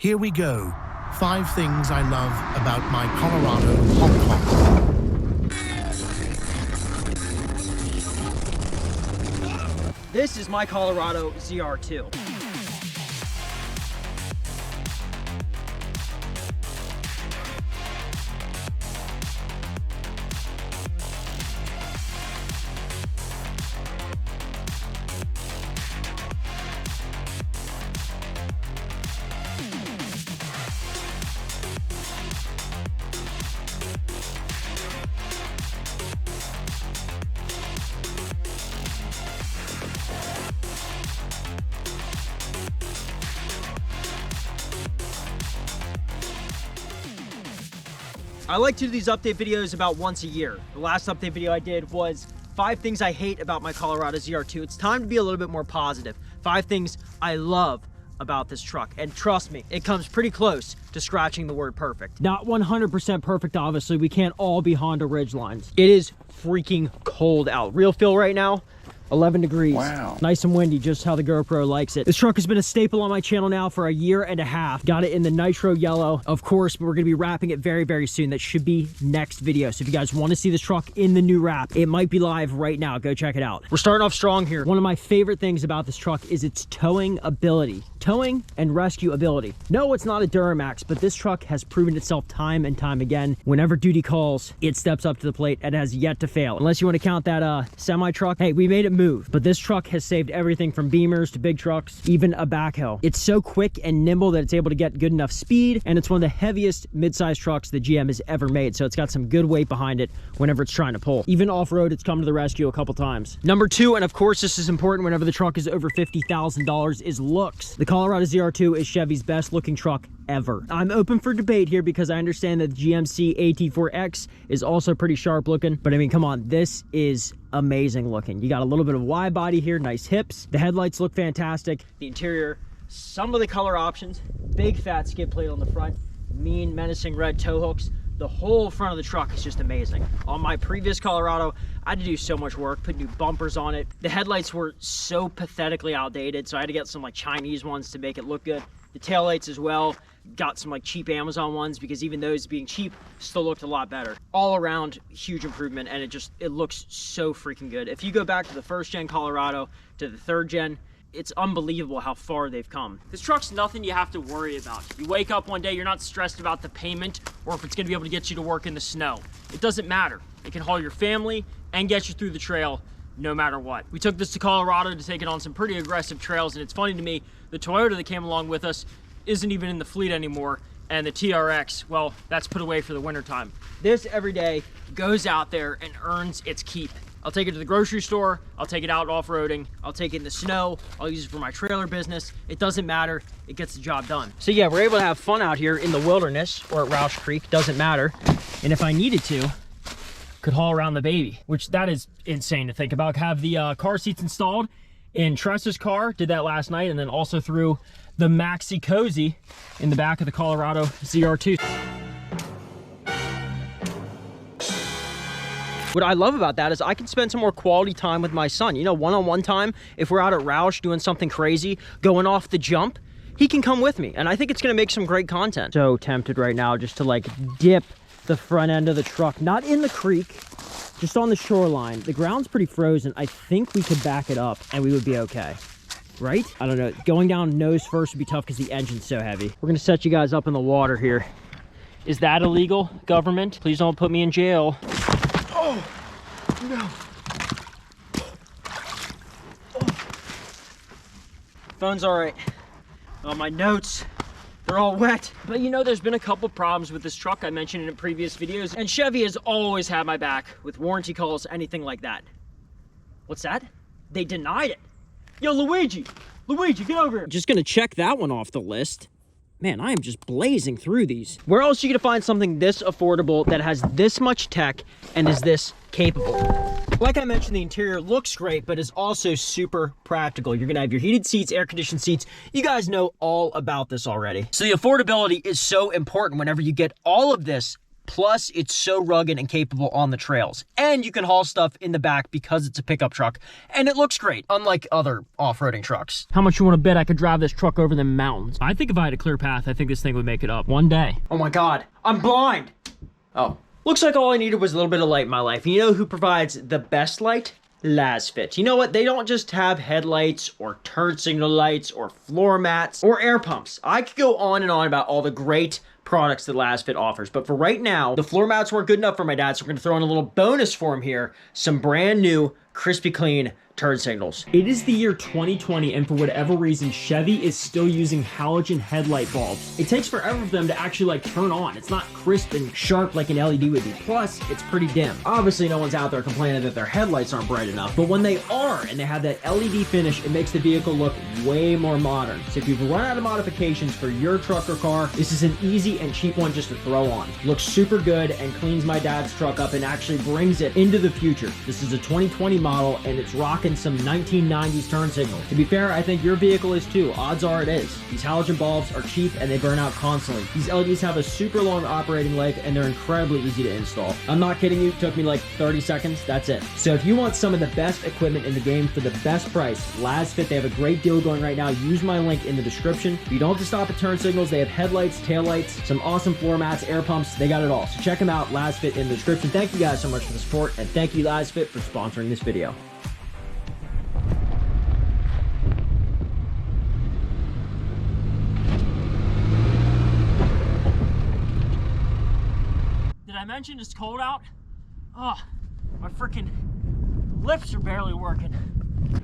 Here we go. 5 things I love about my Colorado Hong Kong. This is my Colorado ZR2. I like to do these update videos about once a year. The last update video I did was 5 things I hate about my Colorado ZR2. It's time to be a little bit more positive. 5 things I love about this truck. And trust me, it comes pretty close to scratching the word perfect. Not 100% perfect, obviously. We can't all be Honda Ridgelines. It is freaking cold out. Real feel right now, 11 degrees. Wow. Nice and windy, just how the GoPro likes it. This truck has been a staple on my channel now for a year and a half. Got it in the nitro yellow. Of course, we're gonna be wrapping it very, very soon. That should be next video. So if you guys wanna see this truck in the new wrap, it might be live right now. Go check it out. We're starting off strong here. One of my favorite things about this truck is its towing ability. Towing and rescue ability. No, it's not a Duramax, but this truck has proven itself time and time again. Whenever duty calls, it steps up to the plate and has yet to fail. Unless you want to count that semi truck. Hey, we made it move, but this truck has saved everything from Beamers to big trucks, even a backhoe. It's so quick and nimble that it's able to get good enough speed, and it's one of the heaviest mid-size trucks that GM has ever made, so it's got some good weight behind it whenever it's trying to pull. Even off-road, it's come to the rescue a couple times. Number 2, and of course this is important whenever the truck is over $50,000, is looks. The Colorado ZR2 is Chevy's best looking truck ever. I'm open for debate here because I understand that the GMC AT4X is also pretty sharp looking, but I mean, come on, this is amazing looking. You got a little bit of wide body here, nice hips. The headlights look fantastic. The interior, some of the color options, big fat skid plate on the front, mean menacing red tow hooks. The whole front of the truck is just amazing. On my previous Colorado, I had to do so much work, put new bumpers on it. The headlights were so pathetically outdated, so I had to get some like Chinese ones to make it look good. The taillights as well, got some like cheap Amazon ones because even those being cheap still looked a lot better. All around, huge improvement, and it looks so freaking good. If you go back to the 1st gen Colorado to the 3rd gen, it's unbelievable how far they've come. This truck's nothing you have to worry about. You wake up one day, you're not stressed about the payment or if it's gonna be able to get you to work in the snow. It doesn't matter. It can haul your family and get you through the trail no matter what. We took this to Colorado to take it on some pretty aggressive trails, and it's funny to me, the Toyota that came along with us isn't even in the fleet anymore, and the TRX, well, that's put away for the winter time. This every day goes out there and earns its keep. I'll take it to the grocery store, I'll take it out off-roading, I'll take it in the snow, I'll use it for my trailer business. It doesn't matter, it gets the job done. So yeah, we're able to have fun out here in the wilderness or at Roush Creek, doesn't matter. And if I needed to, could haul around the baby, which that is insane to think about. Have the car seats installed in Tressa's car, did that last night, and then also threw the Maxi Cozy in the back of the Colorado ZR2. What I love about that is I can spend some more quality time with my son. You know, one-on-one time, if we're out at Roush doing something crazy, going off the jump, he can come with me. And I think it's gonna make some great content. So tempted right now just to like dip the front end of the truck, not in the creek, just on the shoreline. The ground's pretty frozen. I think we could back it up and we would be okay. Right? I don't know. Going down nose first would be tough because the engine's so heavy. We're gonna set you guys up in the water here. Is that illegal, government? Please don't put me in jail. Oh, no. Oh. Phone's all right. Oh, my notes, they're all wet. But you know, there's been a couple problems with this truck I mentioned in previous videos, and Chevy has always had my back with warranty calls, anything like that. What's that? They denied it. Yo, Luigi, get over here. Just gonna check that one off the list. Man, I am just blazing through these. Where else are you gonna find something this affordable that has this much tech and is this capable? Like I mentioned, the interior looks great, but is also super practical. You're gonna have your heated seats, air conditioned seats. You guys know all about this already. So the affordability is so important whenever you get all of this Plus, it's so rugged and capable on the trails. And you can haul stuff in the back because it's a pickup truck. And it looks great, unlike other off-roading trucks. How much you want to bet I could drive this truck over the mountains? I think if I had a clear path, I think this thing would make it up one day. Oh my God, I'm blind. Oh, looks like all I needed was a little bit of light in my life. And you know who provides the best light? Lasfit. You know what? They don't just have headlights or turn signal lights or floor mats or air pumps. I could go on and on about all the great products that Lasfit offers, but for right now, the floor mats weren't good enough for my dad, so we're gonna throw in a little bonus for him here, some brand new, crispy clean turn signals. It is the year 2020, and for whatever reason, Chevy is still using halogen headlight bulbs. It takes forever for them to actually like turn on. It's not crisp and sharp like an LED would be. Plus, it's pretty dim. Obviously, no one's out there complaining that their headlights aren't bright enough, but when they are, and they have that LED finish, it makes the vehicle look way more modern. So if you've run out of modifications for your truck or car, this is an easy and cheap one just to throw on. Looks super good and cleans my dad's truck up and actually brings it into the future. This is a 2020 model, and it's rocking some 1990s turn signals. To be fair, I think your vehicle is too. Odds are it is. These halogen bulbs are cheap and they burn out constantly. These LEDs have a super long operating life and they're incredibly easy to install. I'm not kidding you, it took me like 30 seconds, that's it. So if you want some of the best equipment in the game for the best price, Lasfit, they have a great deal going right now. Use my link in the description. You don't have to stop at turn signals. They have headlights, taillights, some awesome floor mats, air pumps, they got it all. So check them out, Lasfit in the description. Thank you guys so much for the support, and thank you Lasfit for sponsoring this video. I mentioned it's cold out. Oh, my freaking lips are barely working.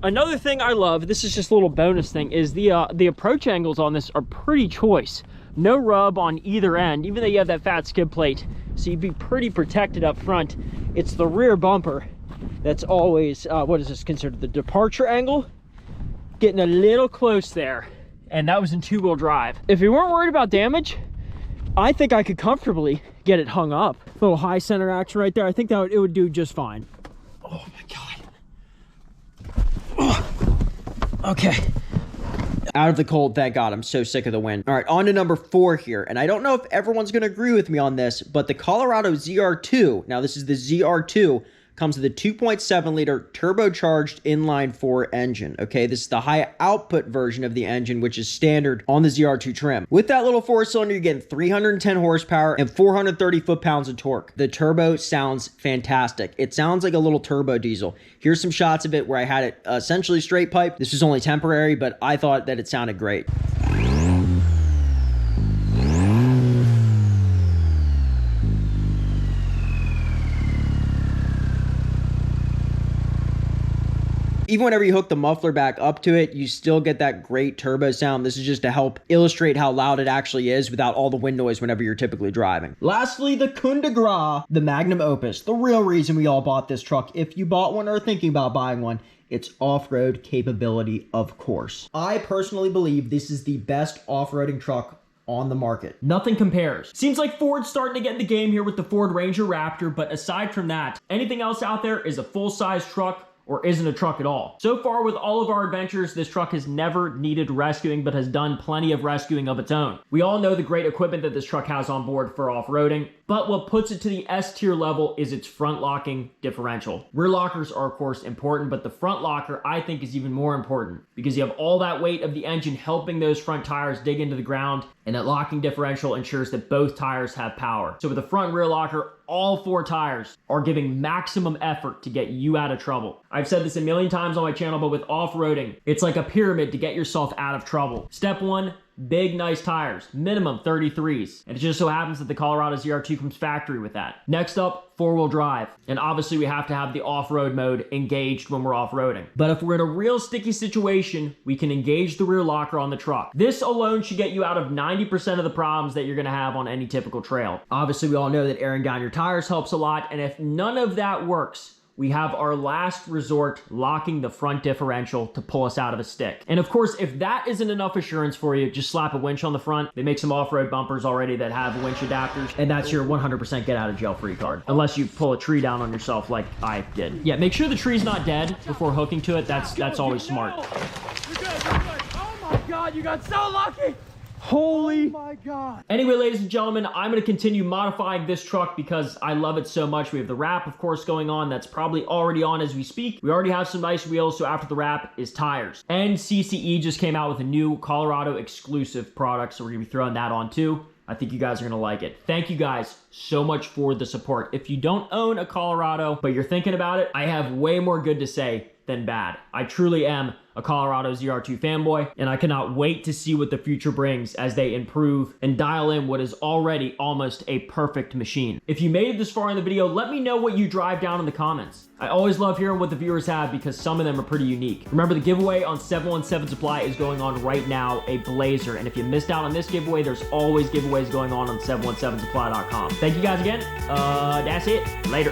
Another thing I love, this is just a little bonus thing, is the approach angles on this are pretty choice. No rub on either end, even though you have that fat skid plate, so you'd be pretty protected up front. It's the rear bumper that's always, what is this considered, the departure angle? Getting a little close there, and that was in two-wheel drive. If you weren't worried about damage, I think I could comfortably get it hung up. Little high center action right there. I think that it would do just fine. Oh my God. Oh. Okay. Out of the cold, thank God. I'm so sick of the wind. All right, on to number 4 here. And I don't know if everyone's gonna agree with me on this, but the Colorado ZR2, now this is the ZR2, comes with a 2.7 liter turbocharged inline-4 engine. Okay, this is the high output version of the engine, which is standard on the ZR2 trim. With that little 4-cylinder, you're getting 310 horsepower and 430 foot-pounds of torque. The turbo sounds fantastic. It sounds like a little turbo diesel. Here's some shots of it where I had it essentially straight pipe. This was only temporary, but I thought that it sounded great. Even whenever you hook the muffler back up to it, you still get that great turbo sound. This is just to help illustrate how loud it actually is without all the wind noise whenever you're typically driving. Lastly, the Coup de Grace, the Magnum Opus. The real reason we all bought this truck, if you bought one or are thinking about buying one, it's off-road capability, of course. I personally believe this is the best off-roading truck on the market. Nothing compares. Seems like Ford's starting to get in the game here with the Ford Ranger Raptor, but aside from that, anything else out there is a full-size truck or isn't a truck at all. So far with all of our adventures, this truck has never needed rescuing, but has done plenty of rescuing of its own. We all know the great equipment that this truck has on board for off-roading, but what puts it to the S-tier level is its front locking differential. Rear lockers are of course important, but the front locker I think is even more important because you have all that weight of the engine helping those front tires dig into the ground, and that locking differential ensures that both tires have power. So with the front and rear locker, all 4 tires are giving maximum effort to get you out of trouble. I've said this a million times on my channel, but with off-roading, it's like a pyramid to get yourself out of trouble. Step 1, big, nice tires, minimum 33s. And it just so happens that the Colorado ZR2 comes factory with that. Next up, 4-wheel drive. And obviously we have to have the off-road mode engaged when we're off-roading. But if we're in a real sticky situation, we can engage the rear locker on the truck. This alone should get you out of 90% of the problems that you're gonna have on any typical trail. Obviously we all know that airing down your tires helps a lot, and if none of that works, we have our last resort, locking the front differential to pull us out of a stick. And of course, if that isn't enough assurance for you, just slap a winch on the front. They make some off-road bumpers already that have winch adapters, and that's your 100% get out of jail free card. Unless you pull a tree down on yourself like I did. Yeah, make sure the tree's not dead before hooking to it. That's always smart. You're good, you're good. Oh my God, you got so lucky. Holy. Oh my God. Anyway, ladies and gentlemen, I'm going to continue modifying this truck because I love it so much. We have the wrap, of course, going on. That's probably already on as we speak. We already have some nice wheels, so after the wrap is tires. And CCE just came out with a new Colorado exclusive product, so we're going to be throwing that on too. I think you guys are going to like it. Thank you guys so much for the support. If you don't own a Colorado, but you're thinking about it, I have way more good to say than bad. I truly am a Colorado ZR2 fanboy, and I cannot wait to see what the future brings as they improve and dial in what is already almost a perfect machine. If you made it this far in the video, let me know what you drive down in the comments. I always love hearing what the viewers have because some of them are pretty unique. Remember, the giveaway on 717 Supply is going on right now, a Blazer, and if you missed out on this giveaway, there's always giveaways going on 717supply.com. Thank you guys again. That's it. Later.